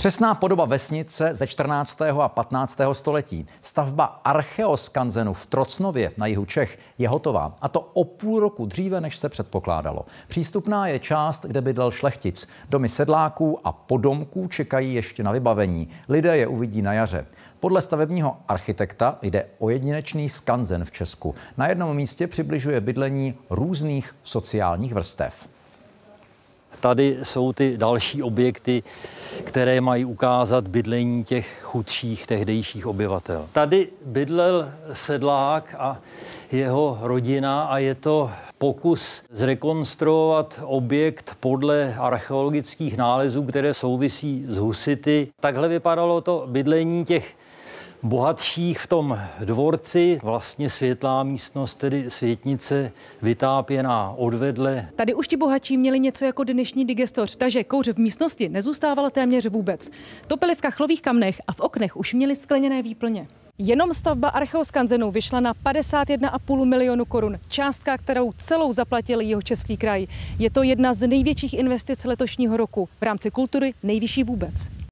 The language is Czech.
Přesná podoba vesnice ze 14. a 15. století. Stavba archeoskanzenu v Trocnově na jihu Čech je hotová, a to o půl roku dříve, než se předpokládalo. Přístupná je část, kde bydlel šlechtic. Domy sedláků a podomků čekají ještě na vybavení. Lidé je uvidí na jaře. Podle stavebního architekta jde o jedinečný skanzen v Česku. Na jednom místě přibližuje bydlení různých sociálních vrstev. Tady jsou ty další objekty, které mají ukázat bydlení těch chudších tehdejších obyvatel. Tady bydlel sedlák a jeho rodina a je to pokus zrekonstruovat objekt podle archeologických nálezů, které souvisí s husity. Takhle vypadalo to bydlení těch bohatších v tom dvorci, vlastně světlá místnost, tedy světnice vytápěná odvedle. Tady už ti bohatší měli něco jako dnešní digestoř, takže kouř v místnosti nezůstávala téměř vůbec. Topili v kachlových kamnech a v oknech už měli skleněné výplně. Jenom stavba archeoskanzenu vyšla na 51,5 milionu korun. Částka, kterou celou zaplatil Jihočeský kraj. Je to jedna z největších investic letošního roku. V rámci kultury nejvyšší vůbec.